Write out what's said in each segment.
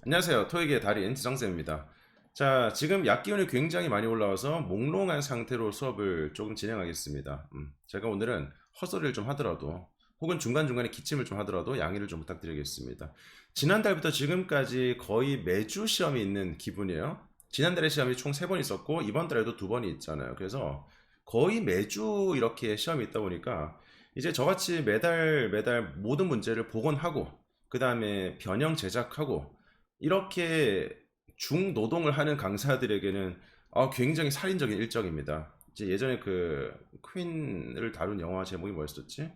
안녕하세요. 토익의 달인 지성쌤입니다. 자, 지금 약 기온이 굉장히 많이 올라와서 몽롱한 상태로 수업을 조금 진행하겠습니다. 제가 오늘은 헛소리를 좀 하더라도 혹은 중간중간에 기침을 좀 하더라도 양해를 좀 부탁드리겠습니다. 지난달부터 지금까지 거의 매주 시험이 있는 기분이에요. 지난달에 시험이 총 3번 있었고 이번 달에도 2번이 있잖아요. 그래서 거의 매주 이렇게 시험이 있다 보니까 이제 저같이 매달 매달 모든 문제를 복원하고 그 다음에 변형 제작하고 이렇게 중노동을 하는 강사들에게는 굉장히 살인적인 일정입니다. 이제 예전에 그 퀸을 다룬 영화 제목이 뭐였었지?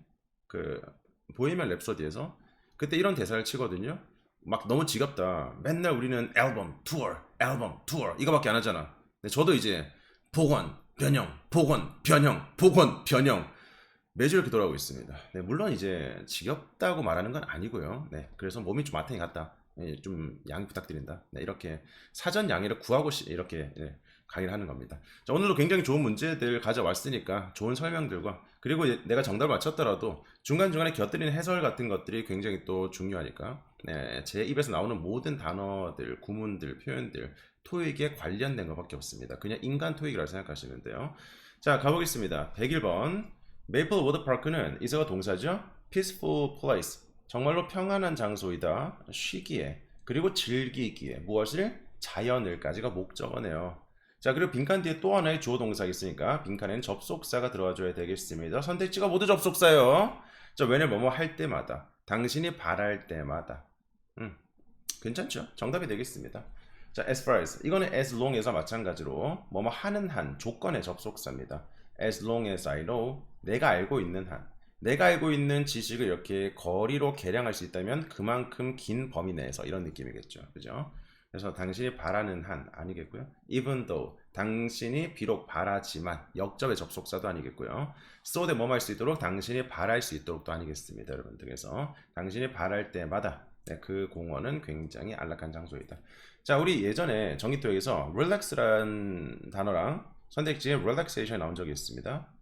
그 보헤미안 랩소디에서 그때 이런 대사를 치거든요. 막 너무 지겹다. 맨날 우리는 앨범, 투어 이거밖에 안 하잖아. 근데 저도 이제 복원, 변형, 복원, 변형, 복원, 변형 매주 이렇게 돌아오고 있습니다. 네, 물론 이제 지겹다고 말하는 건 아니고요. 네, 그래서 몸이 좀 마탱이 같다. 네, 좀 양해 부탁드린다. 네, 이렇게 사전 양해를 구하고 이렇게 강의를 하는 겁니다. 자, 오늘도 굉장히 좋은 문제들 가져왔으니까 좋은 설명들과 그리고 내가 정답을 맞췄더라도 중간중간에 곁들이는 해설 같은 것들이 굉장히 또 중요하니까 네, 제 입에서 나오는 모든 단어들, 구문들, 표현들 토익에 관련된 것밖에 없습니다. 그냥 인간 토익이라고 생각하시면 돼요. 자, 가보겠습니다. 101번 메이플 워터파크는 이사가 동사죠. peaceful place 정말로 평안한 장소이다. 쉬기에 그리고 즐기기에 무엇을? 자연을까지가 목적어네요. 자, 그리고 빈칸 뒤에 또 하나의 주어 동사가 있으니까 빈칸에는 접속사가 들어와줘야 되겠습니다. 선택지가 모두 접속사예요. 자, 왜냐면 뭐뭐 할 때마다 당신이 바랄 때마다 괜찮죠? 정답이 되겠습니다. 자, as far as 이거는 as long에서 마찬가지로 뭐뭐 하는 한 조건의 접속사입니다. as long as I know 내가 알고 있는 한 내가 알고 있는 지식을 이렇게 거리로 계량할 수 있다면 그만큼 긴 범위 내에서 이런 느낌이겠죠. 그죠? 그래서 당신이 바라는 한 아니겠고요. even though 당신이 비록 바라지만 역접의 접속사도 아니겠고요. so that 뭐뭐 할 수 있도록 당신이 바랄 수 있도록도 아니겠습니다. 여러분들. 그래서 당신이 바랄 때마다 네, 그 공원은 굉장히 안락한 장소이다. 자, 우리 예전에 전기토익에서 relax라는 단어랑 선택지에 relaxation이 나온 적이 있습니다.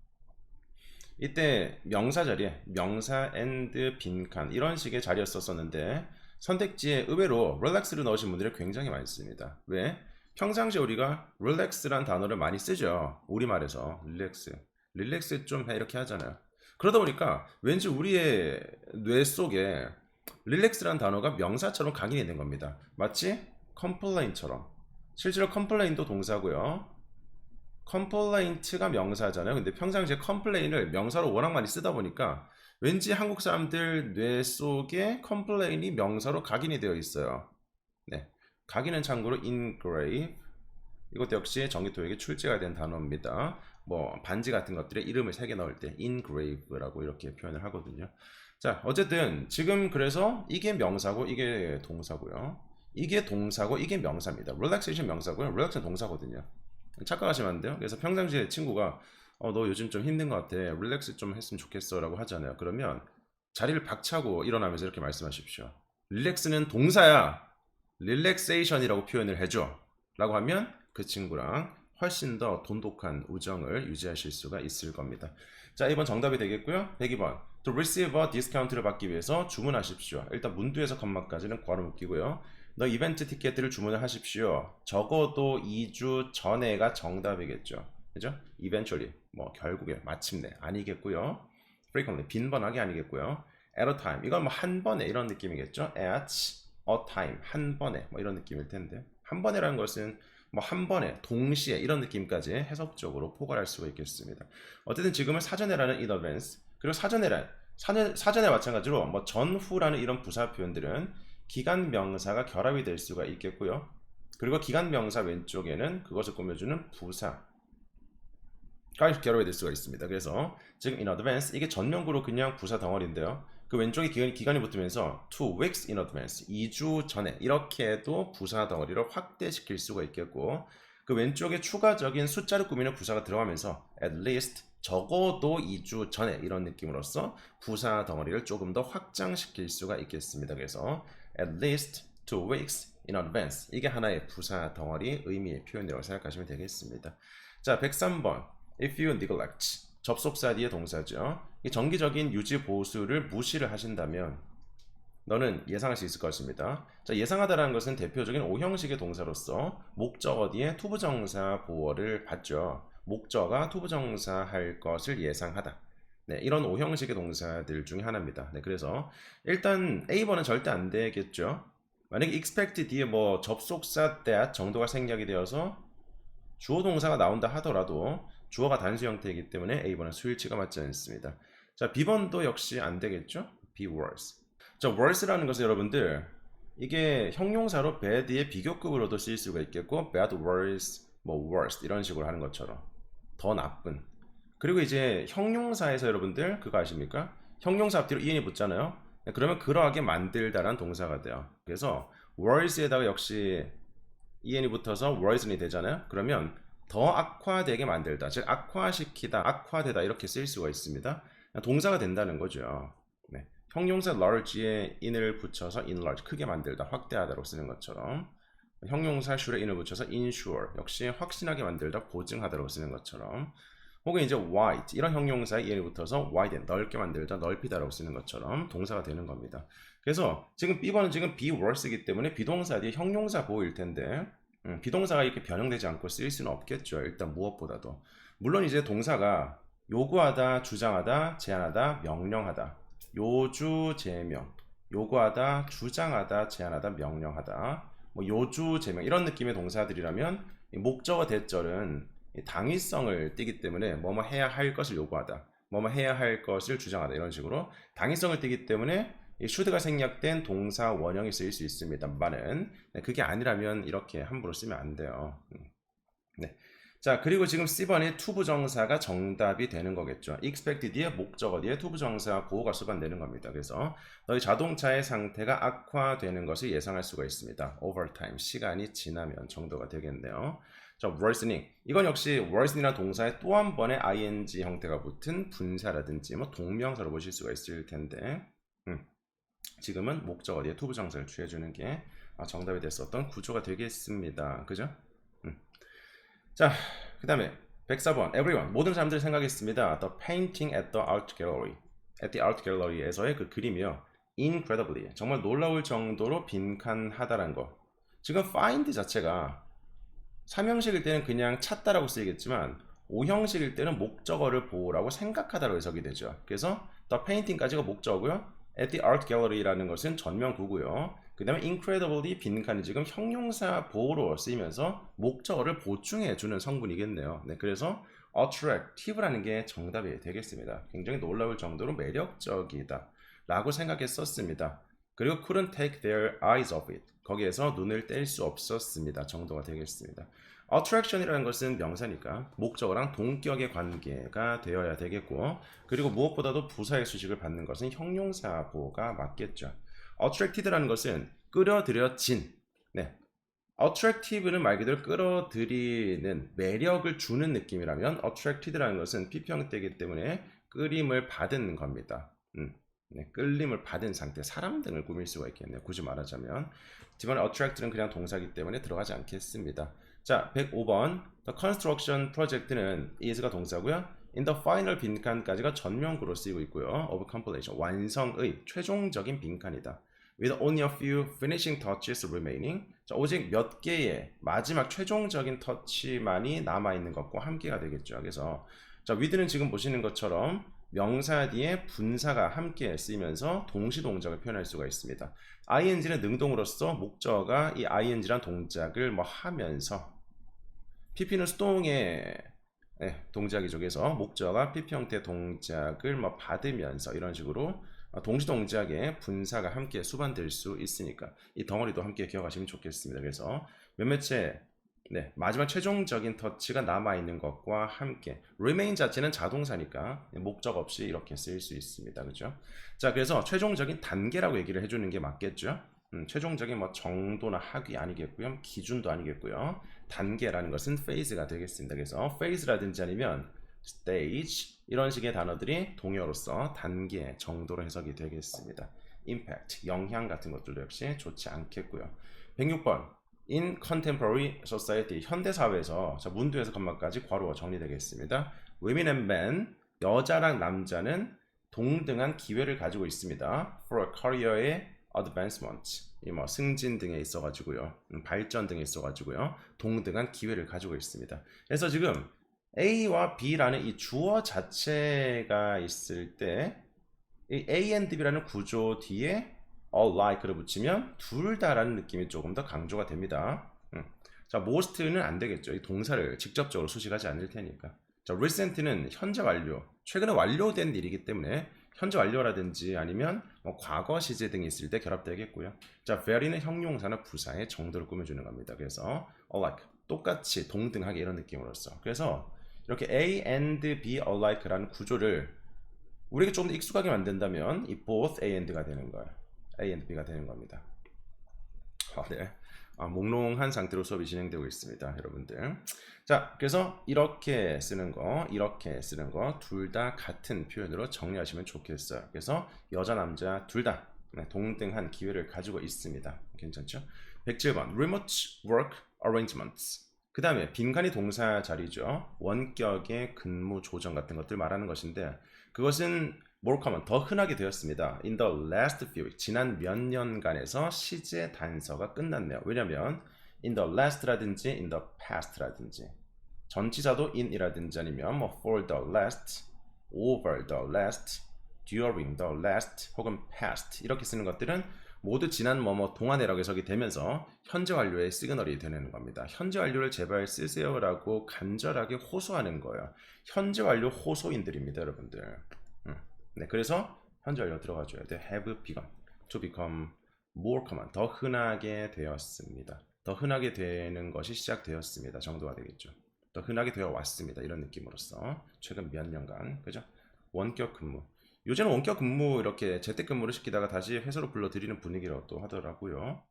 이때 명사 자리에 명사 and 빈칸 이런 식의 자리였었는데 선택지에 의외로 relax를 넣으신 분들이 굉장히 많습니다. 왜? 평상시에 우리가 relax란 단어를 많이 쓰죠. 우리말에서 relax 좀 해 이렇게 하잖아요. 그러다 보니까 왠지 우리의 뇌 속에 relax란 단어가 명사처럼 각인이 된 겁니다. 마치 complain처럼. 실제로 complain도 동사고요. 컴플레인트가 명사잖아요. 근데 평상시에 컴플레인을 명사로 워낙 많이 쓰다 보니까 왠지 한국 사람들 뇌 속에 컴플레인이 명사로 각인이 되어 있어요. 네, 각인은 참고로 engrave 이것도 역시 전기토익에 출제가 된 단어입니다. 뭐 반지 같은 것들에 이름을 3개 넣을 때 engrave라고 이렇게 표현을 하거든요. 자, 어쨌든 지금 그래서 이게 명사고 이게 동사고요. 이게 동사고 이게 명사입니다. relaxation 명사고요. relax는 동사거든요. 착각하시면 안 돼요. 그래서 평상시에 친구가 너 요즘 좀 힘든 것 같아. 릴렉스 좀 했으면 좋겠어 라고 하잖아요. 그러면 자리를 박차고 일어나면서 이렇게 말씀하십시오. 릴렉스는 동사야. 릴렉세이션이라고 표현을 해줘. 라고 하면 그 친구랑 훨씬 더 돈독한 우정을 유지하실 수가 있을 겁니다. 자, 2번 정답이 되겠고요. 102번 To receive a discount를 받기 위해서 주문하십시오. 일단 문두에서 컴마까지는 괄호 묶이고요. 너 이벤트 티켓을 주문을 하십시오. 적어도 2주 전에가 정답이겠죠. 그죠? eventually, 뭐 결국에, 마침내 아니겠고요. frequently, 빈번하게 아니겠고요. at a time, 이건 뭐 한 번에 이런 느낌이겠죠. at a time, 한 번에 뭐 이런 느낌일 텐데 한 번에라는 것은 뭐 한 번에, 동시에 이런 느낌까지 해석적으로 포괄할 수가 있겠습니다. 어쨌든 지금은 사전에라는 in advance, 그리고 사전에 마찬가지로 뭐 전후라는 이런 부사 표현들은 기간 명사가 결합이 될 수가 있겠고요. 그리고 기간 명사 왼쪽에는 그것을 꾸며주는 부사가 결합이 될 수가 있습니다. 그래서 지금 in advance 이게 전면구로 그냥 부사 덩어리인데요. 그 왼쪽에 기간이 붙으면서 2 weeks in advance 2주 전에 이렇게 해도 부사 덩어리를 확대시킬 수가 있겠고 그 왼쪽에 추가적인 숫자를 꾸미는 부사가 들어가면서 at least 적어도 2주 전에 이런 느낌으로써 부사 덩어리를 조금 더 확장시킬 수가 있겠습니다. 그래서 at least 2 weeks in advance 이게 하나의 부사 덩어리 의미의 표현이라고 생각하시면 되겠습니다. 자, 103번 if you neglect 접속사 뒤에 동사죠. 이 정기적인 유지 보수를 무시를 하신다면 너는 예상할 수 있을 것입니다. 자, 예상하다라는 것은 대표적인 오형식의 동사로서 목적어 뒤에 투부정사 보어를 받죠. 목적어가 투부정사 할 것을 예상하다. 네, 이런 오형식의 동사들 중에 하나입니다. 네, 그래서 일단 A번은 절대 안 되겠죠. 만약에 expect 뒤에 뭐 접속사 that 정도가 생략이 되어서 주어 동사가 나온다 하더라도 주어가 단수 형태이기 때문에 A번은 수일치가 맞지 않습니다. 자, B번도 역시 안 되겠죠? be worse. 자, worse라는 것은 여러분들 이게 형용사로 bad의 비교급으로도 쓰일 수가 있겠고 bad, worse, 뭐 worst 이런 식으로 하는 것처럼 더 나쁜. 그리고 이제 형용사에서 여러분들 그거 아십니까? 형용사 앞뒤로 en이 붙잖아요. 네, 그러면 그러하게 만들다란 동사가 돼요. 그래서 worse에다가 역시 en이 붙어서 worsen이 되잖아요. 그러면 더 악화되게 만들다, 즉 악화시키다, 악화되다 이렇게 쓰일 수가 있습니다. 동사가 된다는 거죠. 네. 형용사 large에 in을 붙여서 enlarge, 크게 만들다, 확대하다로 쓰는 것처럼 형용사 sure에 in을 붙여서 ensure, 역시 확신하게 만들다, 보증하다로 쓰는 것처럼 혹은 이제 wide, 이런 형용사에 in을 붙어서 widen, 넓게 만들다, 넓히다라고 쓰는 것처럼 동사가 되는 겁니다. 그래서 지금 B번은 지금 be worse이기 때문에 비동사 뒤에 형용사 보호일 텐데 비동사가 이렇게 변형되지 않고 쓰일 수는 없겠죠. 일단 무엇보다도. 물론 이제 동사가 요구하다, 주장하다, 제안하다, 명령하다, 요주, 제명, 요구하다, 주장하다, 제안하다, 명령하다, 뭐 요주, 제명 이런 느낌의 동사들이라면 목적어 대절은 당위성을 띠기 때문에 뭐뭐 해야 할 것을 요구하다, 뭐뭐 해야 할 것을 주장하다 이런 식으로 당위성을 띠기 때문에 이 should가 생략된 동사 원형이 쓰일 수 있습니다만은 그게 아니라면 이렇게 함부로 쓰면 안 돼요. 네. 자, 그리고 지금 C번의 투부정사가 정답이 되는 거겠죠. expect 뒤에 목적어 뒤에 투부정사 보호가 수반되는 겁니다. 그래서 너희 자동차의 상태가 악화되는 것을 예상할 수가 있습니다. over time, 시간이 지나면 정도가 되겠네요. 자, worsening. 이건 역시 worsen이라는 동사에 또 한 번의 ing 형태가 붙은 분사라든지 뭐 동명사로 보실 수가 있을 텐데 지금은 목적어 뒤에 투부정사를 취해주는 게 정답이 됐었던 구조가 되겠습니다. 그죠? 자, 그 다음에 104번 everyone, 모든 사람들이 생각했습니다. The painting at the art gallery, at the art gallery에서의 그 그림이요, incredibly, 정말 놀라울 정도로 빈칸하다란 거. 지금 find 자체가 3형식일 때는 그냥 찾다라고 쓰이겠지만 5형식일 때는 목적어를 보호라고 생각하다로 해석이 되죠. 그래서 the painting까지가 목적어고요, at the art gallery라는 것은 전명구고요. 그 다음에 incredibly 빈칸이 지금 형용사 보호로 쓰이면서 목적어를 보충해주는 성분이겠네요. 네, 그래서 attractive라는 게 정답이 되겠습니다. 굉장히 놀라울 정도로 매력적이다 라고 생각했었습니다. 그리고 couldn't take their eyes off it, 거기에서 눈을 뗄 수 없었습니다 정도가 되겠습니다. attraction이라는 것은 명사니까 목적어랑 동격의 관계가 되어야 되겠고, 그리고 무엇보다도 부사의 수식을 받는 것은 형용사 보호가 맞겠죠. attracted라는 것은 끌어들여진, 네, attractive는 말 그대로 끌어들이는, 매력을 주는 느낌이라면 attracted라는 것은 피평대이기 때문에 끌림을 받은 겁니다. 네, 끌림을 받은 상태, 사람 등을 꾸밀 수가 있겠네요. 굳이 말하자면. 하지만 attract는 그냥 동사이기 때문에 들어가지 않겠습니다. 자, 105번 The construction project는 is가 동사고요. in the final 빈칸까지가 전명구로 쓰이고 있고요. of completion, 완성의 최종적인 빈칸이다. with only a few finishing touches remaining, 자, 오직 몇 개의 마지막 최종적인 터치만이 남아있는 것과 함께가 되겠죠. 그래서 자, with는 지금 보시는 것처럼 명사 뒤에 분사가 함께 쓰이면서 동시 동작을 표현할 수가 있습니다. ing는 능동으로서 목적어가 이 ing란 동작을 뭐 하면서, pp는 수동의 동작이죠. 그래서 목적어가 pp 형태 동작을 뭐 받으면서 이런 식으로 동시 동작에 분사가 함께 수반될 수 있으니까 이 덩어리도 함께 기억하시면 좋겠습니다. 그래서 몇몇의 마지막 최종적인 터치가 남아있는 것과 함께, remain 자체는 자동사니까 목적 없이 이렇게 쓰일 수 있습니다. 그죠? 자, 그래서 최종적인 단계라고 얘기를 해주는 게 맞겠죠? 최종적인 뭐 정도나 학위 아니겠고요, 기준도 아니겠고요, 단계라는 것은 phase가 되겠습니다. 그래서 phase라든지 아니면 stage 이런 식의 단어들이 동요로서 단계, 정도로 해석이 되겠습니다. impact, 영향 같은 것들도 역시 좋지 않겠고요. 106번 In contemporary society, 현대사회에서, 자, 문두에서 건마까지 괄호가 정리되겠습니다. Women and men, 여자랑 남자는 동등한 기회를 가지고 있습니다. For a career에 advancement, 이 뭐 승진 등에 있어가지고요, 발전 등에 있어가지고요, 동등한 기회를 가지고 있습니다. 그래서 지금 A와 B라는 이 주어 자체가 있을 때 이 A and B라는 구조 뒤에 alike를 붙이면 둘 다라는 느낌이 조금 더 강조가 됩니다. 자, most는 안 되겠죠. 이 동사를 직접적으로 수식하지 않을 테니까. 자, recent는 현재 완료, 최근에 완료된 일이기 때문에 현재 완료라든지 아니면 뭐 과거 시제 등이 있을 때 결합되겠고요. 자, very는 형용사나 부사의 정도를 꾸며주는 겁니다. 그래서 alike, 똑같이 동등하게 이런 느낌으로써. 그래서 이렇게 A and B alike라는 구조를 우리에게 조금 더 익숙하게 만든다면 이 both A and가 되는 거예요. A and B가 되는 겁니다. 네. 몽롱한 상태로 수업이 진행되고 있습니다, 여러분들. 자, 그래서 이렇게 쓰는 거, 이렇게 쓰는 거 둘 다 같은 표현으로 정리하시면 좋겠어요. 그래서 여자, 남자 둘 다 동등한 기회를 가지고 있습니다. 괜찮죠? 107번 remote work arrangements. 그 다음에 빈칸이 동사 자리죠. 원격의 근무 조정 같은 것들 말하는 것인데 그것은 more 더 흔하게 되었습니다. In the last few weeks, 지난 몇 년간에서 시제 단서가 끝났네요. 왜냐면 in the last라든지 in the past라든지 전치사도 in이라든지 아니면 뭐 for the last, over the last, during the last 혹은 past 이렇게 쓰는 것들은 모두 지난 뭐뭐 동안이라고 해석이 되면서 현재 완료의 시그널이 되는 겁니다. 현재 완료를 제발 쓰세요라고 간절하게 호소하는 거예요. 현재 완료 호소인들입니다, 여러분들. 네, 그래서 현재 완료 들어가줘야 돼. have begun, to become more common, 더 흔하게 되었습니다. 더 흔하게 되는 것이 시작되었습니다 정도가 되겠죠. 더 흔하게 되어 왔습니다 이런 느낌으로써 최근 몇 년간, 그죠? 원격 근무, 요새는 원격 근무 이렇게 재택근무를 시키다가 다시 회사로 불러들이는 분위기라고 또 하더라고요.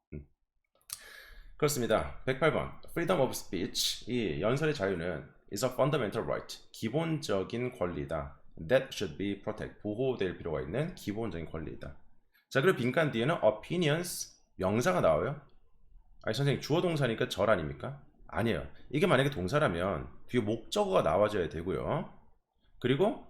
그렇습니다. 108번 freedom of speech, 이 연설의 자유는 is a fundamental right, 기본적인 권리다. that should be protected, 보호될 필요가 있는 기본적인 권리이다. 자, 그리고 빈칸 뒤에는 opinions, 명사가 나와요. 아니 선생님 주어 동사니까 절 아닙니까? 아니에요. 이게 만약에 동사라면 뒤에 목적어가 나와줘야 되고요. 그리고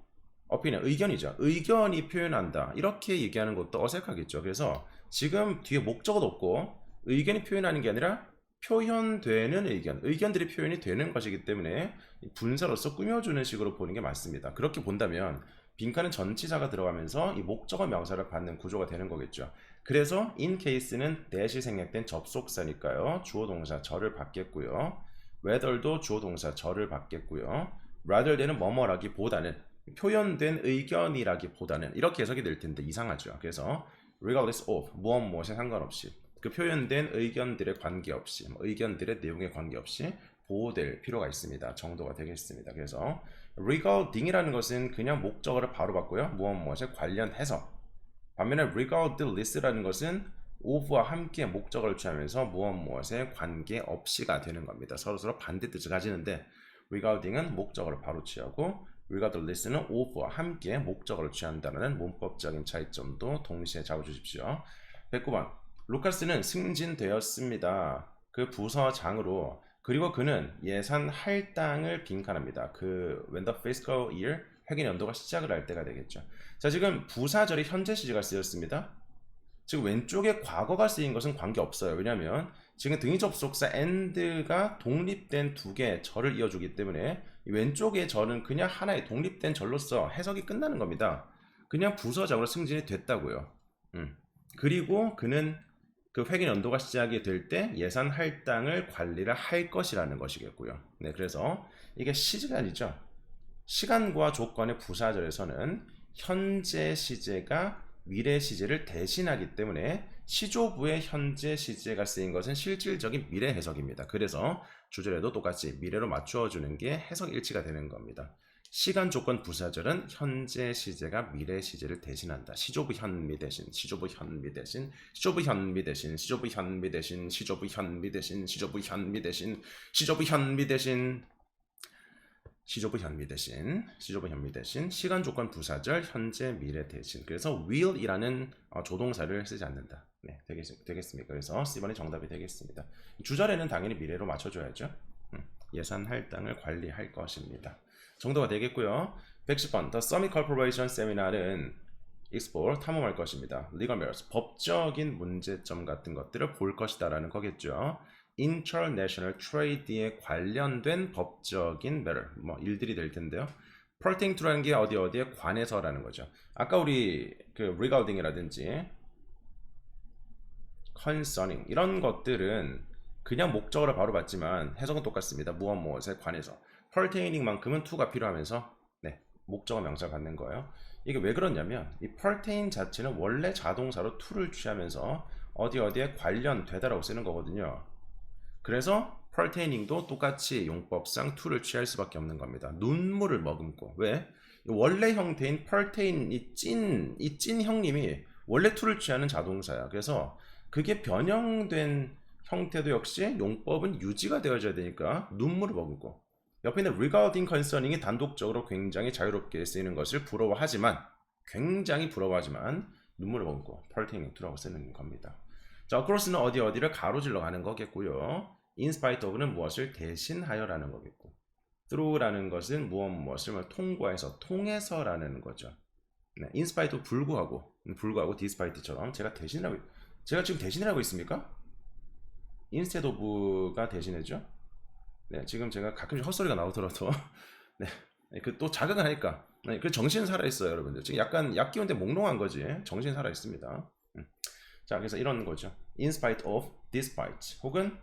opinion, 의견이죠. 의견이 표현한다 이렇게 얘기하는 것도 어색하겠죠. 그래서 지금 뒤에 목적어도 없고 의견이 표현하는 게 아니라 표현되는 의견, 의견들이 표현이 되는 것이기 때문에 분사로서 꾸며주는 식으로 보는 게 맞습니다. 그렇게 본다면 빈칸은 전치사가 들어가면서 이 목적어 명사를 받는 구조가 되는 거겠죠. 그래서 in case는 that이 생략된 접속사니까요. 주어 동사 절을 받겠고요. whether도 주어 동사 절을 받겠고요. rather than은 뭐뭐라기보다는 표현된 의견이라기보다는 이렇게 해석이 될 텐데 이상하죠. 그래서 regardless of, 무엇에 상관없이 그 표현된 의견들에 관계없이, 의견들의 내용에 관계없이 보호될 필요가 있습니다 정도가 되겠습니다. 그래서 regarding이라는 것은 그냥 목적어를 바로 받고요. 무엇에 관련해서, 반면에 regardless라는 것은 of와 함께 목적어를 취하면서 무엇에 관계없이가 되는 겁니다. 서로 반대 뜻을 가지는데 regarding은 목적어를 바로 취하고 regardless는 of와 함께 목적어를 취한다는 문법적인 차이점도 동시에 잡아주십시오. 109번 루카스는 승진되었습니다. 그 부서장으로. 그리고 그는 예산 할당을 빈칸합니다. when the fiscal year, 회계 연도가 시작을 할 때가 되겠죠. 자, 지금 부사절이 현재 시제가 쓰였습니다. 지금 왼쪽에 과거가 쓰인 것은 관계없어요. 왜냐하면 지금 등위 접속사 and가 독립된 두 개의 절을 이어주기 때문에 왼쪽의 절은 그냥 하나의 독립된 절로서 해석이 끝나는 겁니다. 그냥 부서장으로 승진이 됐다고요. 그리고 그는 그 회계 연도가 시작이 될 때 예산 할당을 관리를 할 것이라는 것이겠고요. 네, 그래서 이게 시제가 아니죠. 시간과 조건의 부사절에서는 현재 시제가 미래 시제를 대신하기 때문에 시조부의 현재 시제가 쓰인 것은 실질적인 미래 해석입니다. 그래서 주절에도 똑같이 미래로 맞추어 주는 게 해석 일치가 되는 겁니다. 시간 조건 부사절은 현재 시제가 미래 시제를 대신한다. 시조부 현미 대신, 시조부 현미 대신, 시조부 현미 대신, 시조부 현미 대신, 시조부 현미 대신, 시조부 현미 대신, 시조부 현미 대신, 시조부 현미 대신, 시조부 현미 대신, 시간 조건 부사절 현재 미래 대신. 그래서 will이라는 조동사를 쓰지 않는다. 네, 되겠습니까? 그래서 C번이 정답이 되겠습니다. 주절에는 당연히 미래로 맞춰줘야죠. 예산 할당을 관리할 것입니다. 정도가 되겠고요. 110번 The Summit Corporation 세미나는 explore 탐험할 것입니다. legal merits 법적인 문제점 같은 것들을 볼 것이다라는 거겠죠. international trade에 관련된 법적인 matter 뭐 일들이 될 텐데요. pertain to라는 게 어디에 관해서라는 거죠. 아까 우리 그 regarding이라든지 concerning 이런 것들은 그냥 목적어를 바로 봤지만 해석은 똑같습니다. 무엇에 관해서 pertaining만큼은 to가 필요하면서 네, 목적어 명사를 갖는 거예요. 이게 왜 그러냐면 이 pertain 자체는 원래 자동사로 to를 취하면서 어디에 관련되다라고 쓰는 거거든요. 그래서 pertaining도 똑같이 용법상 to를 취할 수밖에 없는 겁니다. 눈물을 머금고 왜? 원래 형태인 pertain 이 찐 형님이 원래 to를 취하는 자동사야. 그래서 그게 변형된 형태도 역시 용법은 유지가 되어져야 되니까 눈물을 머금고 옆에 있는 regarding concerning이 단독적으로 굉장히 자유롭게 쓰이는 것을 부러워하지만 굉장히 부러워하지만 눈물을 머금고 pertaining to라고 쓰는 겁니다. 자, across는 어디를 가로질러 가는 거겠고요. in spite of는 무엇을 대신하여라는 거겠고 through라는 것은 무엇을 통과해서 통해서라는 거죠. 네, in spite of 불구하고 despite처럼 제가 지금 대신이라고 있습니까? instead of가 대신해죠. 네, 지금 제가 가끔씩 헛소리가 나오더라도 네, 그 또 자극을 하니까 네, 그 정신 살아 있어요, 여러분들. 지금 약간 약 기운데 몽롱한 거지. 정신 살아 있습니다. 자, 그래서 이런 거죠. in spite of, despite, 혹은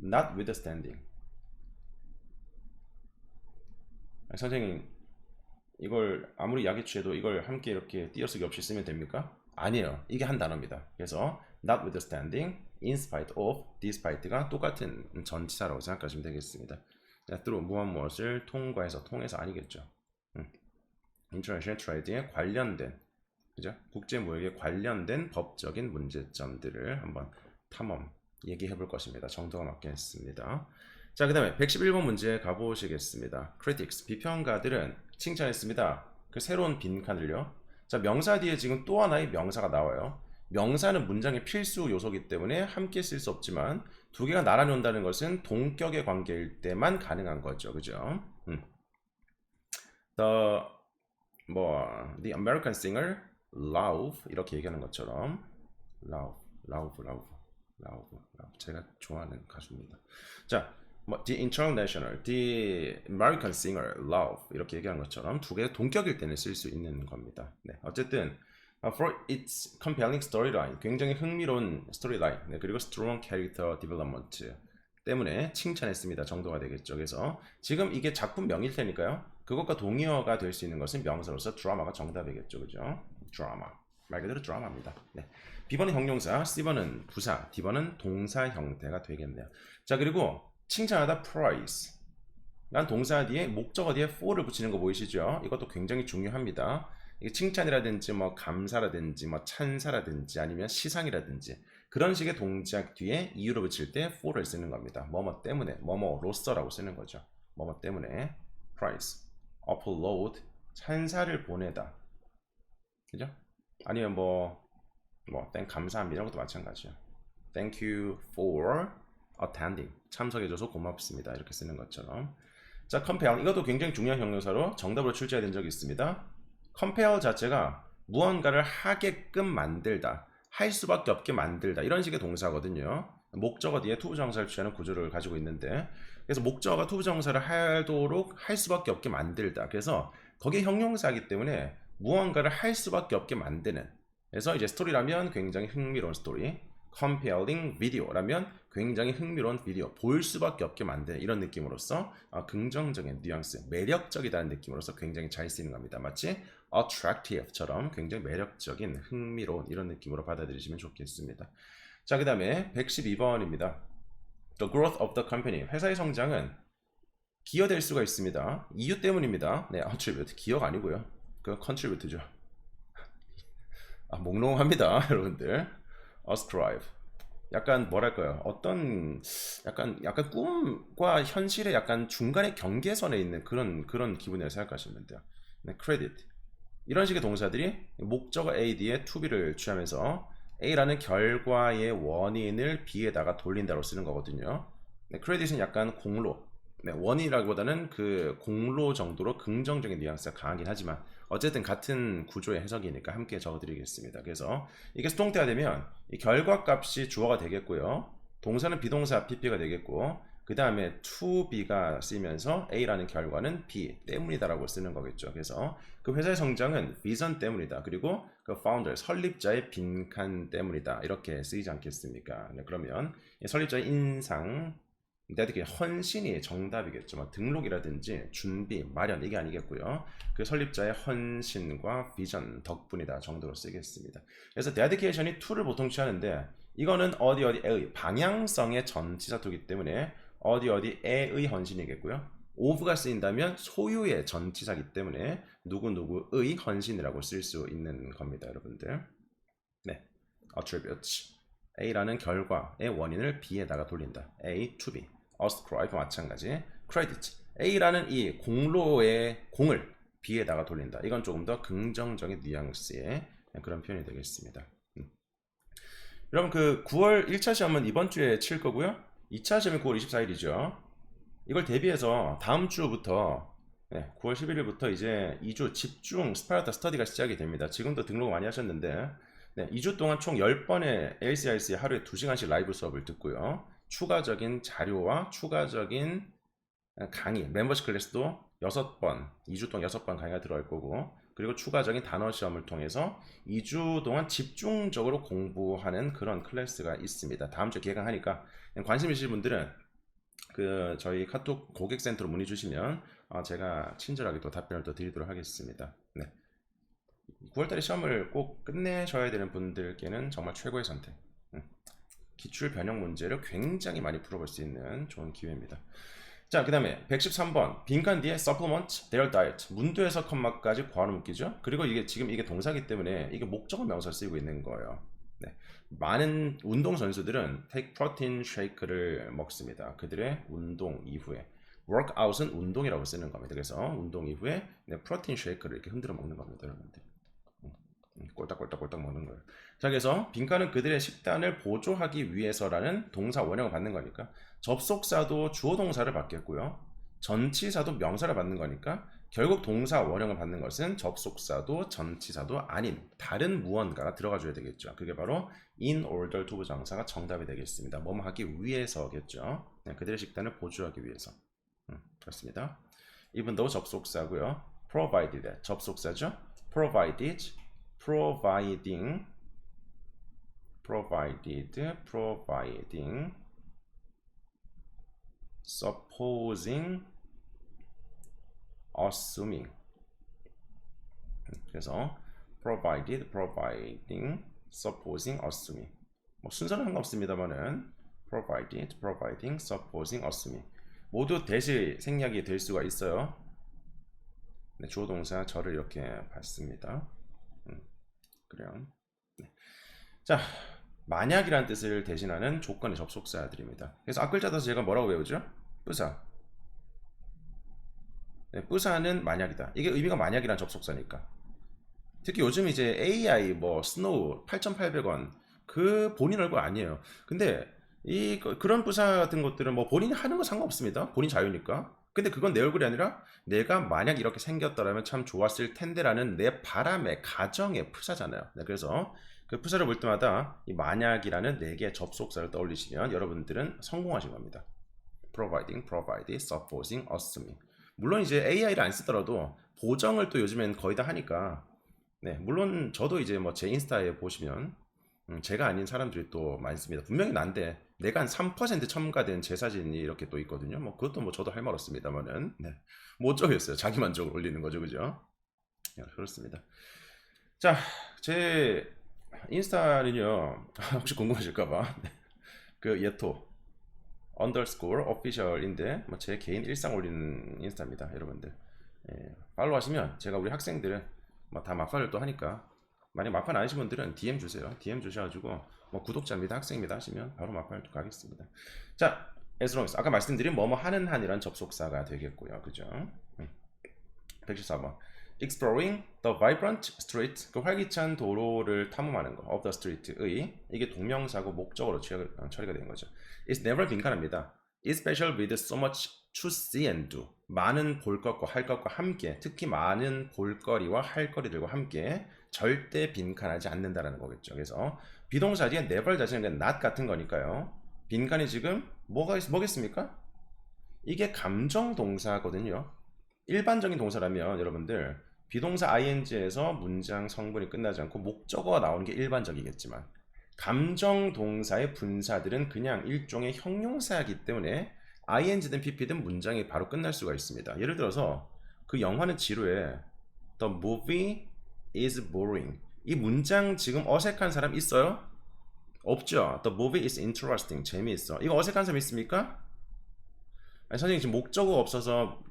notwithstanding. 선생님, 이걸 아무리 약에 취해도 이걸 함께 이렇게 띄어쓰기 없이 쓰면 됩니까? 아니에요. 이게 한 단어입니다. 그래서 notwithstanding, in spite of, despite가 똑같은 전치사라고 생각하시면 되겠습니다. through 무엇을 통해서 아니겠죠. international trade에 관련된, 그죠? 국제 무역에 관련된 법적인 문제점들을 한번 탐험 얘기해 볼 것입니다. 정도가 맞겠습니다. 자, 그 다음에 111번 문제 가보시겠습니다. critics, 비평가들은 칭찬했습니다. 그 새로운 빈칸을요. 자, 명사 뒤에 지금 또 하나의 명사가 나와요. 명사는 문장의 필수 요소이기 때문에 함께 쓸 수 없지만 두 개가 나란히 온다는 것은 동격의 관계일 때만 가능한 거죠. 그죠? The American singer Love 이렇게 얘기하는 것처럼 Love 제가 좋아하는 가수입니다. 자, The International, The American Singer Love 이렇게 얘기하는 것처럼 두 개 동격일 때는 쓸 수 있는 겁니다. 네, 어쨌든 for its compelling storyline, 굉장히 흥미로운 스토리라인, 네, 그리고 strong character development 때문에 칭찬했습니다. 정도가 되겠죠. 그래서 지금 이게 작품명일 테니까요. 그것과 동의어가 될 수 있는 것은 명사로서 드라마가 정답이겠죠. 그죠? 드라마. 말 그대로 드라마입니다. 네. B번은 형용사, C번은 부사, D번은 동사 형태가 되겠네요. 자, 그리고 칭찬하다 praise. 난 동사 뒤에 목적어 뒤에 for를 붙이는 거 보이시죠? 이것도 굉장히 중요합니다. 이게 칭찬이라든지 뭐 감사라든지 뭐 찬사라든지 아니면 시상이라든지 그런 식의 동작 뒤에 이유를 붙일 때 for를 쓰는 겁니다. 뭐뭐 때문에, 뭐뭐로서라고 쓰는 거죠. 뭐뭐 때문에 praise, upload, 찬사를 보내다. 그죠? 아니면 감사합니다. 이런 것도 마찬가지죠. Thank you for attending. 참석해줘서 고맙습니다. 이렇게 쓰는 것처럼. 자, compel. 이것도 굉장히 중요한 형용사로 정답으로 출제된 적이 있습니다. compel 자체가 무언가를 하게끔 만들다, 할 수밖에 없게 만들다 이런 식의 동사거든요. 목적어 뒤에 투부정사를 취하는 구조를 가지고 있는데 그래서 목적어가 투부정사를 하도록 할 수밖에 없게 만들다. 그래서 거기에 형용사이기 때문에 무언가를 할 수밖에 없게 만드는. 그래서 이제 스토리라면 굉장히 흥미로운 스토리, compelling video라면 굉장히 흥미로운 비디오, 볼 수밖에 없게 만드는 이런 느낌으로서 긍정적인 뉘앙스, 매력적이다는 느낌으로서 굉장히 잘 쓰이는 겁니다. 마치 attractive처럼 굉장히 매력적인, 흥미로운 이런 느낌으로 받아들이시면 좋겠습니다. 자, 그 다음에 112번입니다. The growth of the company. 회사의 성장은 기여될 수가 있습니다. 이유 때문입니다. 네, attribute. 기여가 아니고요. 그건 contribute죠. 몽롱합니다, 여러분들. ascribe. 약간 뭐랄까요? 어떤 약간 꿈과 현실의 약간 중간의 경계선에 있는 그런 기분이라고 생각하시면 돼요. 네, credit. 이런 식의 동사들이 목적어 A, D에 to be를 취하면서 A라는 결과의 원인을 B에다가 돌린다고 쓰는 거거든요. 네, credit은 약간 공로, 네, 원이라기보다는 그 공로 정도로 긍정적인 뉘앙스가 강하긴 하지만 어쨌든 같은 구조의 해석이니까 함께 적어드리겠습니다. 그래서 이게 수동태가 되면 이 결과값이 주어가 되겠고요. 동사는 비동사 pp가 되겠고 그 다음에 to be가 쓰이면서 A라는 결과는 B 때문이다라고 쓰는 거겠죠. 그래서 그 회사의 성장은 비전 때문이다. 그리고 그 founder 설립자의 빈칸 때문이다. 이렇게 쓰이지 않겠습니까? 네, 그러면 설립자의 인상 dedication, 헌신이 정답이겠죠. 뭐 등록이라든지 준비, 마련 이게 아니겠고요. 그 설립자의 헌신과 비전 덕분이다 정도로 쓰겠습니다. 그래서 dedication이 to를 보통 취하는데 이거는 어디 어디에의 방향성의 전치사 to이기 때문에 어디 어디에의 헌신이겠고요. of가 쓰인다면 소유의 전치사이기 때문에 누구누구의 헌신이라고 쓸 수 있는 겁니다, 여러분들. 네, attributes. A라는 결과의 원인을 B에다가 돌린다. A to B. ascribe 마찬가지. credit. A라는 이 공로의 공을 B에다가 돌린다. 이건 조금 더 긍정적인 뉘앙스의 그런 표현이 되겠습니다. 여러분 그 9월 1차 시험은 이번 주에 칠 거고요. 2차 시험이 9월 24일이죠. 이걸 대비해서 다음 주부터 9월 11일부터 이제 2주 집중 스파르타 스터디가 시작이 됩니다. 지금도 등록 많이 하셨는데 2주 동안 총 10번의 ACIC 하루에 2시간씩 라이브 수업을 듣고요. 추가적인 자료와 추가적인 강의, 멤버십 클래스도 6번, 2주 동안 6번 강의가 들어갈 거고 그리고 추가적인 단어 시험을 통해서 2주 동안 집중적으로 공부하는 그런 클래스가 있습니다. 다음 주에 개강하니까 관심 있으신 분들은 그 저희 카톡 고객센터로 문의 주시면 제가 친절하게 또 답변을 또 드리도록 하겠습니다. 네. 9월달에 시험을 꼭 끝내셔야 되는 분들께는 정말 최고의 선택. 기출 변형 문제를 굉장히 많이 풀어볼 수 있는 좋은 기회입니다. 자, 그 다음에 113번 빈칸 뒤에 supplement their diet 문도에서 컴마까지 과로 묶이죠. 그리고 이게 지금 이게 동사기 때문에 이게 목적어 명사를 쓰이고 있는 거예요. 네. 많은 운동 선수들은 take protein shake를 먹습니다. 그들의 운동 이후에 workout은 운동이라고 쓰는 겁니다. 그래서 운동 이후에 프로틴 쉐이크를 이렇게 흔들어 먹는 겁니다, 여러분들. 꼴딱꼴딱꼴딱 먹는 거예요. 자, 그래서 빈칸은 그들의 식단을 보조하기 위해서라는 동사 원형을 받는 거니까 접속사도 주어 동사를 받겠고요. 전치사도 명사를 받는 거니까 결국 동사 원형을 받는 것은 접속사도 전치사도 아닌 다른 무언가가 들어가 줘야 되겠죠. 그게 바로 in order to 부정사가 정답이 되겠습니다. 뭐뭐 하기 위해서겠죠. 그들의 식단을 보조하기 위해서. 그렇습니다. even though 접속사고요. provided 접속사죠. provided providing supposing assuming 그래서 providing supposing assuming 뭐 순서는 상관없습니다만은 providing supposing assuming 모두 대시 생략이 될 수가 있어요. 네, 주어 동사 저를 이렇게 봤습니다. 그래요. 네. 자, 만약이란 뜻을 대신하는 조건의 접속사들입니다. 그래서 앞글자에서 제가 뭐라고 배우죠? 뿌사. 네, 뿌사는 만약이다. 이게 의미가 만약이란 접속사니까. 특히 요즘 이제 AI 뭐 스노우 8,800원 그 본인 얼굴 아니에요. 근데 그런 뿌사 같은 것들은 뭐 본인이 하는 거 상관없습니다. 본인 자유니까. 근데 그건 내 얼굴이 아니라 내가 만약 이렇게 생겼더라면 참 좋았을 텐데라는 내 바람의 가정의 프사잖아요. 네, 그래서 그 프사를 볼 때마다 이 만약이라는 4개의 접속사를 떠올리시면 여러분들은 성공하신 겁니다. providing, supposing, assuming. 물론 이제 AI를 안 쓰더라도 보정을 또 요즘엔 거의 다 하니까 네, 물론 저도 이제 뭐 제 인스타에 보시면 제가 아닌 사람들이 또 많습니다. 분명히 난데 내가 한 3% 첨가된 제 사진이 이렇게 또 있거든요. 뭐 그것도 뭐 저도 할 말 없습니다만은 네. 뭐 어쩌겠어요. 자기 만족을 올리는 거죠, 그죠? 네, 그렇습니다. 자, 제 인스타는요. 혹시 궁금하실까봐 그 예토 underscore official인데 뭐 제 개인 일상 올리는 인스타입니다, 여러분들. 예, 팔로우 하시면 제가 우리 학생들은 뭐 다 마팔을 또 하니까 만약 마팔 아니신 분들은 DM 주세요. DM 주셔가지고 뭐 구독자입니다, 학생입니다 하시면 바로 마팔 가겠습니다. 자, as long as 아까 말씀드린 뭐뭐 하는 한이란 접속사가 되겠고요, 그죠? 114번 exploring the vibrant street 그 활기찬 도로를 탐험하는 거 of the street의 이게 동명사고 목적으로 처리가 되는 거죠. It's never 빈칸합니다. is special with so much to see and do. 많은 볼 것과 할 것과 함께, 특히 많은 볼거리와 할 거리들과 함께 절대 빈칸하지 않는다라는 거겠죠. 그래서 비동사 뒤에 never 자체는 not 같은 거니까요. 빈칸이 지금 뭐겠습니까? 이게 감정 동사거든요. 일반적인 동사라면 여러분들 비동사 ing에서 문장 성분이 끝나지 않고 목적어가 나오는 게 일반적이겠지만 감정 동사의 분사들은 그냥 일종의 형용사이기 때문에 ing든 pp든 문장이 바로 끝날 수가 있습니다. 예를 들어서 그 영화는 지루해. The movie is boring. 이 문장 지금 어색한 사람 있어요? 없죠. The movie is interesting. 재미있어. 이거 어색한 사람 있습니까? 아니, 선생님 지금 목적어가 없어서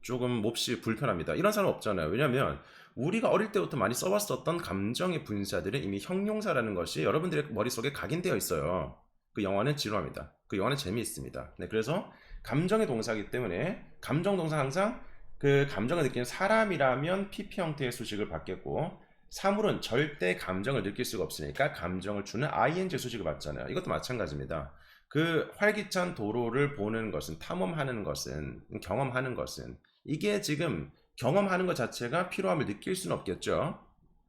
조금 몹시 불편합니다. 이런 사람 없잖아요. 왜냐면 우리가 어릴 때부터 많이 써봤었던 감정의 분사들은 이미 형용사라는 것이 여러분들의 머릿속에 각인되어 있어요. 그 영화는 지루합니다. 그 영화는 재미있습니다. 네, 그래서 감정의 동사이기 때문에 감정 동사 항상 그 감정을 느끼는 사람이라면 PP 형태의 수식을 받겠고 사물은 절대 감정을 느낄 수가 없으니까 감정을 주는 ing 수식을 받잖아요. 이것도 마찬가지입니다. 그 활기찬 도로를 보는 것은 탐험하는 것은 경험하는 것은 이게 지금 경험하는 것 자체가 피로함을 느낄 수는 없겠죠.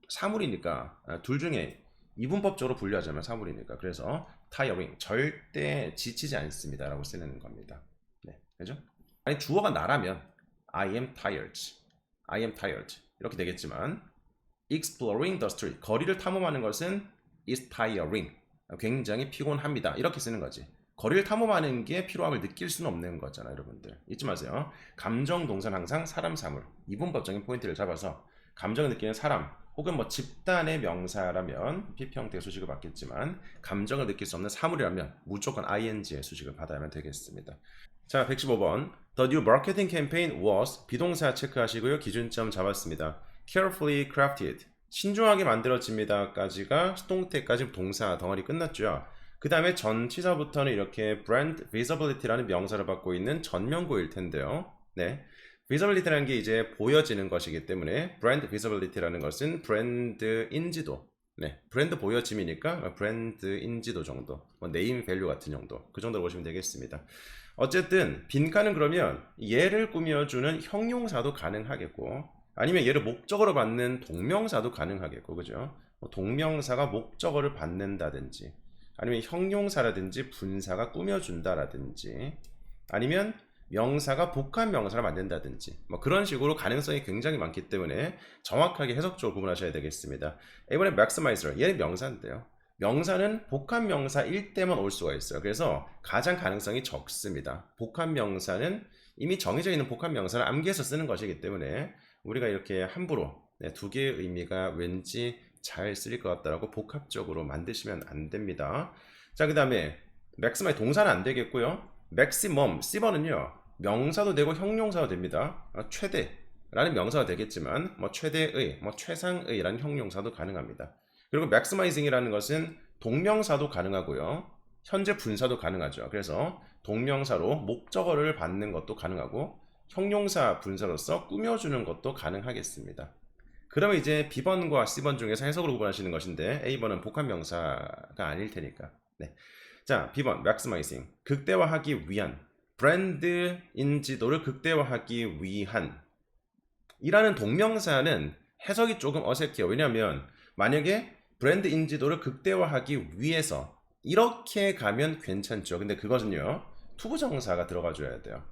사물이니까 둘 중에 이분법적으로 분류하자면 사물이니까 그래서 tiring 절대 지치지 않습니다 라고 쓰는 겁니다. 네, 그죠? 아니 주어가 나라면 I am tired, I am tired 이렇게 되겠지만 exploring the street 거리를 탐험하는 것은 is tiring 굉장히 피곤합니다 이렇게 쓰는 거지. 거리를 탐험하는 게 피로함을 느낄 수는 없는 거잖아요. 여러분들 잊지 마세요. 감정 동사는 항상 사람 사물 이분법적인 포인트를 잡아서 감정을 느끼는 사람 혹은 뭐 집단의 명사라면 PP 형태의 수식을 받겠지만 감정을 느낄 수 없는 사물이라면 무조건 ing의 수식을 받아야만 되겠습니다. 자 115번 The new marketing campaign was 비동사 체크하시고요. 기준점 잡았습니다. Carefully crafted 신중하게 만들어집니다 까지가 수동태까지 동사 덩어리 끝났죠. 그 다음에 전치사부터는 이렇게 brand visibility라는 명사를 받고 있는 전면구일 텐데요. 네, visibility라는 게 이제 보여지는 것이기 때문에 brand visibility라는 것은 브랜드 인지도, 네, 브랜드 보여짐이니까 브랜드 인지도 정도, 뭐 네임 밸류 같은 정도, 그 정도로 보시면 되겠습니다. 어쨌든 빈칸은 그러면 얘를 꾸며주는 형용사도 가능하겠고 아니면 얘를 목적어로 받는 동명사도 가능하겠고 그죠? 동명사가 목적어를 받는다든지 아니면 형용사라든지 분사가 꾸며준다라든지 아니면 명사가 복합 명사를 만든다든지 뭐 그런 식으로 가능성이 굉장히 많기 때문에 정확하게 해석적으로 구분하셔야 되겠습니다. 이번에 maximizer 얘는 명사인데요. 명사는 복합 명사일 때만 올 수가 있어요. 그래서 가장 가능성이 적습니다. 복합 명사는 이미 정해져 있는 복합 명사를 암기해서 쓰는 것이기 때문에 우리가 이렇게 함부로 두 개의 의미가 왠지 잘 쓰일 것 같다라고 복합적으로 만드시면 안 됩니다. 자, 그 다음에 maximize 동사는 안 되겠고요. maximum, c번은요 명사도 되고 형용사도 됩니다. 최대라는 명사가 되겠지만 뭐 최대의, 뭐 최상의라는 형용사도 가능합니다. 그리고 maximizing이라는 것은 동명사도 가능하고요. 현재 분사도 가능하죠. 그래서 동명사로 목적어를 받는 것도 가능하고 형용사 분사로서 꾸며주는 것도 가능하겠습니다. 그러면 이제 B번과 C번 중에서 해석으로 구분하시는 것인데 A번은 복합명사가 아닐 테니까. 네. 자, B번 maximizing 극대화하기 위한 브랜드 인지도를 극대화하기 위한 이라는 동명사는 해석이 조금 어색해요. 왜냐하면 만약에 브랜드 인지도를 극대화하기 위해서 이렇게 가면 괜찮죠. 근데 그것은요 투부정사가 들어가 줘야 돼요.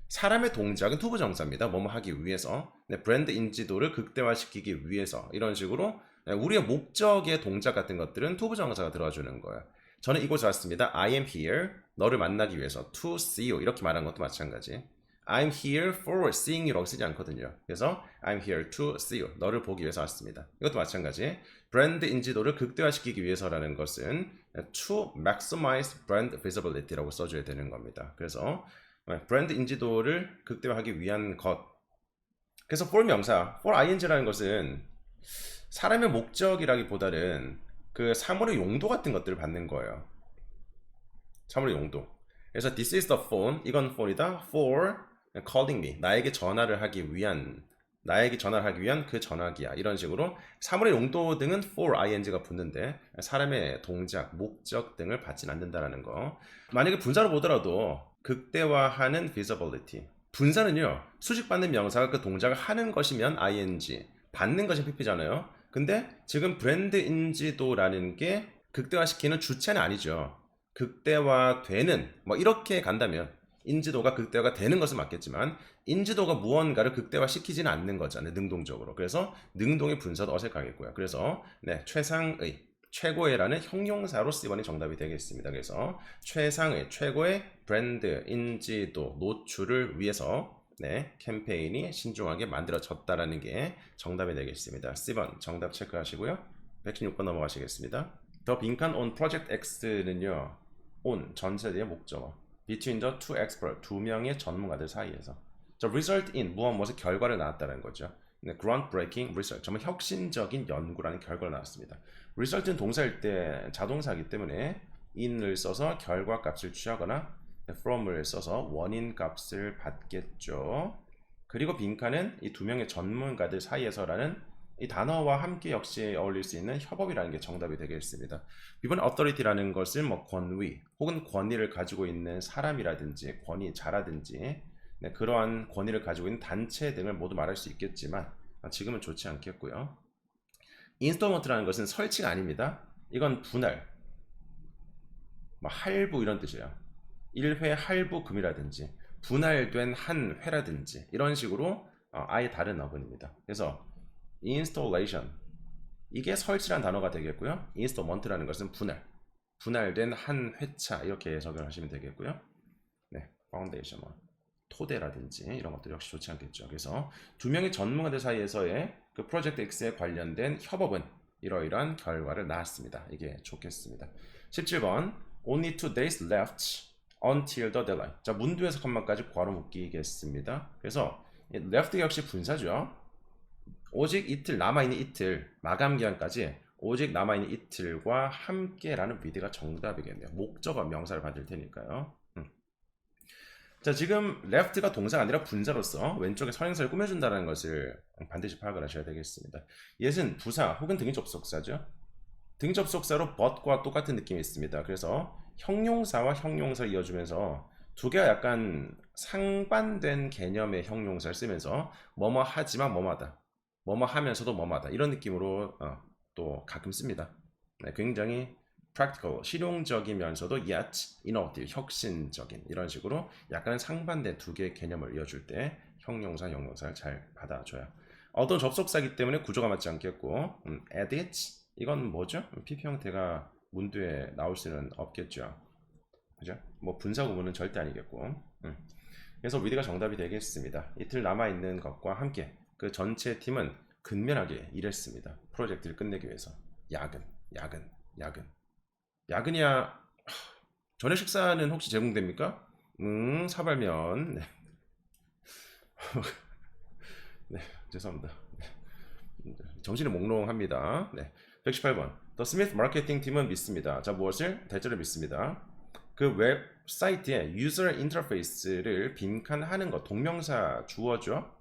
사람의 동작은 투부정사입니다. 뭐뭐 하기 위해서 네, 브랜드 인지도를 극대화시키기 위해서 이런 식으로 네, 우리의 목적의 동작 같은 것들은 투부정사가 들어주는 거예요. 저는 이곳에 왔습니다. I am here 너를 만나기 위해서 to see you 이렇게 말하는 것도 마찬가지. I'm here for seeing you라고 쓰지 않거든요. 그래서 I'm here to see you 너를 보기 위해서 왔습니다. 이것도 마찬가지. 브랜드 인지도를 극대화시키기 위해서라는 것은 to maximize brand visibility라고 써줘야 되는 겁니다. 그래서 브랜드 인지도를 극대화하기 위한 것. 그래서 for 명사, for ing라는 것은 사람의 목적이라기보다는 그 사물의 용도 같은 것들을 받는 거예요. 사물의 용도. 그래서 this is the phone, 이건 phone이다. for calling me, 나에게 전화를 하기 위한 그 전화기야. 이런 식으로 사물의 용도 등은 for ing가 붙는데 사람의 동작, 목적 등을 받진 않는다라는 거. 만약에 분사로 보더라도 극대화하는 visibility. 분사는요, 수식받는 명사가 그 동작을 하는 것이면 ing, 받는 것이 pp잖아요. 근데 지금 브랜드 인지도라는 게 극대화시키는 주체는 아니죠. 극대화되는, 뭐 이렇게 간다면 인지도가 극대화가 되는 것은 맞겠지만 인지도가 무언가를 극대화시키지는 않는 거잖아요. 능동적으로. 그래서 능동의 분사도 어색하겠고요. 그래서 네, 최상의, 최고의라는 형용사로 C번이 정답이 되겠습니다. 그래서 최상의, 최고의 브랜드 인지도 노출을 위해서 네, 캠페인이 신중하게 만들어졌다라는 게 정답이 되겠습니다. C번 정답 체크하시고요. 116번 넘어가시겠습니다. 더 빈칸 on project X는요. on 전체의 목적어. between the two expert 두 명의 전문가들 사이에서. 자, result in 무엇의 결과를 낳았다는 거죠. 네, groundbreaking research 정말 혁신적인 연구라는 결과를 낳았습니다. result는 동사일 때 자동사이기 때문에 in을 써서 결과 값을 취하거나 from을 써서 원인 값을 받겠죠. 그리고 빈칸은 이 두 명의 전문가들 사이에서라는 이 단어와 함께 역시 어울릴 수 있는 협업이라는 게 정답이 되겠습니다. 이번 authority라는 것은 뭐 권위 혹은 권위를 가지고 있는 사람이라든지 권위자라든지 네, 그러한 권위를 가지고 있는 단체 등을 모두 말할 수 있겠지만 지금은 좋지 않겠고요. 인스톨먼트라는 것은 설치가 아닙니다. 이건 분할, 뭐 할부 이런 뜻이에요. 1회 할부금이라든지 분할된 한 회라든지 이런 식으로 아예 다른 어근입니다. 그래서 installation 이게 설치란 단어가 되겠고요. installment라는 것은 분할된 한 회차 이렇게 해석을 하시면 되겠고요. 네, foundation 뭐 토대라든지 이런 것들 역시 좋지 않겠죠. 그래서 두 명의 전문가들 사이에서의 그 프로젝트 X에 관련된 협업은 이러이러한 결과를 낳았습니다. 이게 좋겠습니다. 17번 only 2 days left until the deadline. 자, 문두에서 컴마까지 괄호 묶이겠습니다. 그래서 left 역시 분사죠. 오직 이틀 남아있는 이틀 마감 기한까지 오직 남아있는 이틀과 함께라는 위드가 정답이겠네요. 목적어 명사를 받을 테니까요. 자, 지금 left가 동사가 아니라 분사로서 왼쪽에 선행사를 꾸며준다는 것을 반드시 파악을 하셔야 되겠습니다. 얘는 부사 혹은 등위 접속사죠. 등위 접속사로 but과 똑같은 느낌이 있습니다. 그래서 형용사와 형용사를 이어주면서 두 개가 약간 상반된 개념의 형용사를 쓰면서 뭐뭐 하지만 뭐뭐하다, 뭐뭐 하면서도 뭐뭐하다 이런 느낌으로 또 가끔 씁니다. 네, 굉장히 practical, 실용적이면서도 yet innovative, 혁신적인 이런 식으로 약간 상반된 두 개의 개념을 이어줄 때 형용사, 형용사를 잘 받아줘요. 어떤 접속사이기 때문에 구조가 맞지 않겠고 edit 이건 뭐죠? PP 형태가 문두에 나올 수는 없겠죠. 그죠? 뭐 분사 구문은 절대 아니겠고. 그래서 위드가 정답이 되겠습니다. 이틀 남아있는 것과 함께 그 전체 팀은 근면하게 일했습니다. 프로젝트를 끝내기 위해서. 야근이야. 저녁 식사는 혹시 제공됩니까? 사발면. 네. 네, 죄송합니다. 정신이 몽롱합니다. 네. 118번. 더 스미스 마케팅 팀은 믿습니다. 자, 무엇을? 대체로 믿습니다. 그 웹사이트의 유저 인터페이스를 빈칸하는 것, 동명사 주어죠.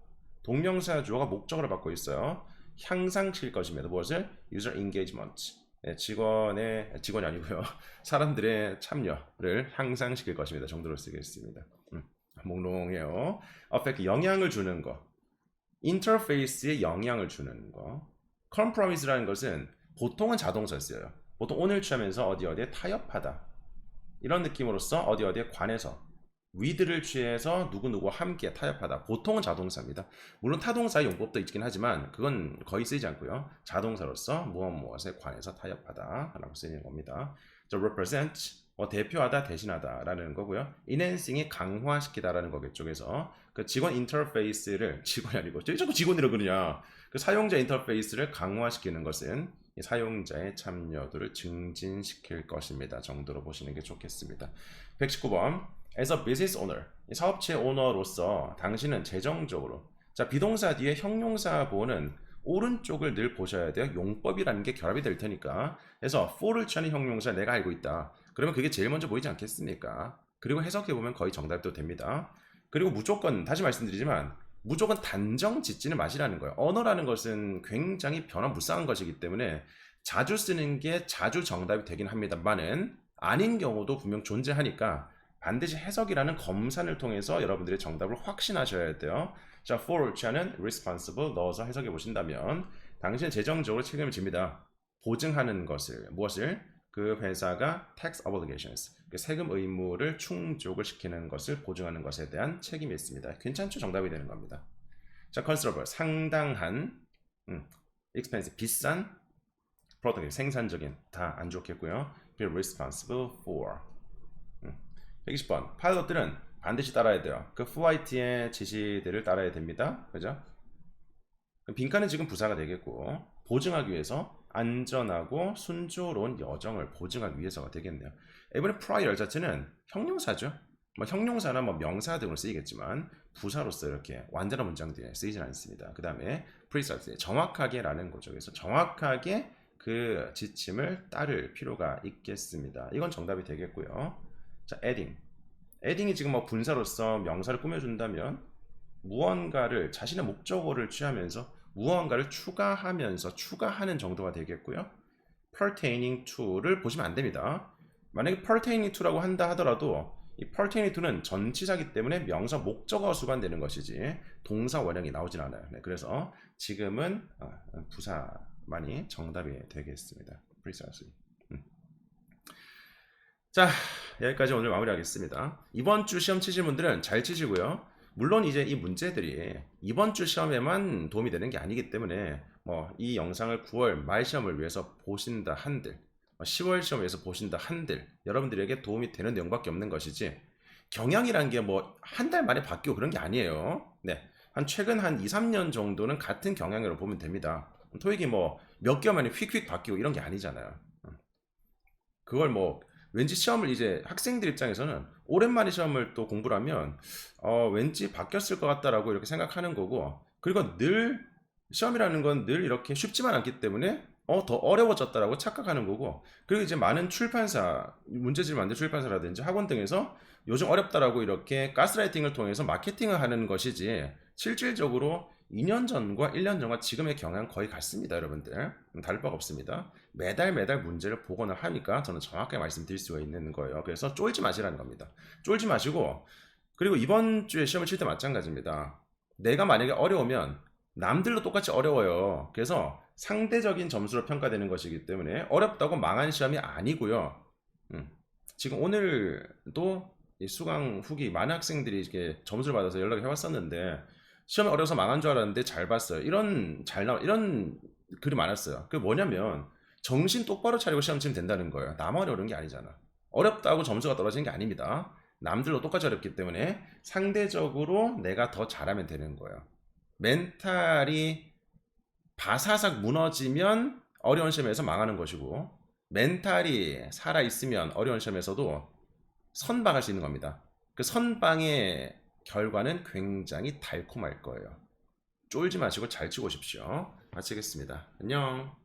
동명사 주어가 목적어를 받고 있어요. 향상시킬 것입니다. 무엇을? user engagement. 네, 직원이 아니고요. 사람들의 참여를 향상시킬 것입니다. 정도로 쓰겠습니다. 몽롱해요. affect 영향을 주는 거. 인터페이스에 영향을 주는 거. compromise라는 것은 보통은 자동사 쓰여요. 보통 오늘 취하면서 어디에 타협하다. 이런 느낌으로써 어디에 관해서 with를 취해서 누구누구와 함께 타협하다. 보통은 자동사입니다. 물론 타동사의 용법도 있긴 하지만 그건 거의 쓰이지 않고요. 자동사로서 무엇에 관해서 타협하다 라고 쓰이는 겁니다. represent 대표하다, 대신하다 라는 거고요. enhancing이 강화시키다 라는 거겠죠. 그래서 그 직원 인터페이스를 직원이 아니고 자꾸 직원이라고 그러냐. 그 사용자 인터페이스를 강화시키는 것은 사용자의 참여도를 증진시킬 것입니다. 정도로 보시는 게 좋겠습니다. 119번 As a business owner, 사업체 오너로서 당신은 재정적으로 자, 비동사 뒤에 형용사 보호는 오른쪽을 늘 보셔야 돼요. 용법이라는 게 결합이 될 테니까. 그래서 for를 취하는 형용사 내가 알고 있다. 그러면 그게 제일 먼저 보이지 않겠습니까? 그리고 해석해보면 거의 정답도 됩니다. 그리고 무조건 다시 말씀드리지만 무조건 단정 짓지는 마시라는 거예요. 언어라는 것은 굉장히 변화무쌍한 것이기 때문에 자주 쓰는 게 자주 정답이 되긴 합니다만은 아닌 경우도 분명 존재하니까 반드시 해석이라는 검산을 통해서 여러분들의 정답을 확신하셔야 돼요. 자, for자는 responsible 넣어서 해석해 보신다면 당신은 재정적으로 책임을 집니다. 보증하는 것을 무엇을? 그 회사가 tax obligations 그 세금 의무를 충족을 시키는 것을 보증하는 것에 대한 책임이 있습니다. 괜찮죠? 정답이 되는 겁니다. 자, considerable 상당한 expensive 비싼 productive 생산적인 다 안 좋겠고요. be responsible for 120번 파일럿들은 반드시 따라야 돼요. 그 플라이트의 지시들을 따라야 됩니다. 그죠? 빈칸은 지금 부사가 되겠고 보증하기 위해서 안전하고 순조로운 여정을 보증하기 위해서가 되겠네요. 이번에 prior 자체는 형용사죠. 뭐 형용사나 뭐 명사 등으로 쓰이겠지만 부사로서 이렇게 완전한 문장 뒤에 쓰이진 않습니다. 그 다음에 precise 정확하게라는 거죠. 그래서 정확하게 그 지침을 따를 필요가 있겠습니다. 이건 정답이 되겠고요. 자, adding이 지금 뭐 분사로서 명사를 꾸며준다면 무언가를 자신의 목적어를 취하면서 무언가를 추가하면서 추가하는 정도가 되겠고요. pertaining to를 보시면 안 됩니다. 만약에 pertaining to라고 한다 하더라도 이 pertaining to는 전치사기 때문에 명사 목적어가 수반되는 것이지 동사 원형이 나오진 않아요. 네, 그래서 지금은 부사만이 정답이 되겠습니다. precisely. 자, 여기까지 오늘 마무리하겠습니다. 이번 주 시험 치실 분들은 잘 치시고요. 물론 이제 이 문제들이 이번 주 시험에만 도움이 되는 게 아니기 때문에 뭐 이 영상을 9월 말 시험을 위해서 보신다 한들 10월 시험을 위해서 보신다 한들 여러분들에게 도움이 되는 내용밖에 없는 것이지 경향이란 게 뭐 한 달 만에 바뀌고 그런 게 아니에요. 네, 한 최근 한 2, 3년 정도는 같은 경향으로 보면 됩니다. 토익이 뭐 몇 개월 만에 휙휙 바뀌고 이런 게 아니잖아요. 그걸 뭐 왠지 시험을 이제 학생들 입장에서는 오랜만에 시험을 또 공부를 하면 왠지 바뀌었을 것 같다라고 이렇게 생각하는 거고 그리고 늘 시험이라는 건 늘 이렇게 쉽지만 않기 때문에 더 어려워졌다라고 착각하는 거고 그리고 이제 많은 출판사 문제집을 만든 출판사라든지 학원 등에서 요즘 어렵다라고 이렇게 가스라이팅을 통해서 마케팅을 하는 것이지 실질적으로 2년 전과 1년 전과 지금의 경향은 거의 같습니다. 여러분들 다를 바가 없습니다. 매달 문제를 보거나 하니까 저는 정확하게 말씀드릴 수가 있는 거예요. 그래서 쫄지 마시라는 겁니다. 쫄지 마시고 그리고 이번 주에 시험을 칠 때 마찬가지입니다. 내가 만약에 어려우면 남들도 똑같이 어려워요. 그래서 상대적인 점수로 평가되는 것이기 때문에 어렵다고 망한 시험이 아니고요. 지금 오늘도 이 수강 후기 많은 학생들이 이렇게 점수를 받아서 연락을 해왔었는데 시험이 어려서 망한 줄 알았는데 잘 봤어요. 이런 글이 많았어요. 그게 뭐냐면 정신 똑바로 차리고 시험 치면 된다는 거예요. 나만 어려운 게 아니잖아. 어렵다고 점수가 떨어지는 게 아닙니다. 남들도 똑같이 어렵기 때문에 상대적으로 내가 더 잘하면 되는 거예요. 멘탈이 바사삭 무너지면 어려운 시험에서 망하는 것이고 멘탈이 살아있으면 어려운 시험에서도 선방할 수 있는 겁니다. 그 선방의 결과는 굉장히 달콤할 거예요. 쫄지 마시고 잘 치고 오십시오. 마치겠습니다. 안녕.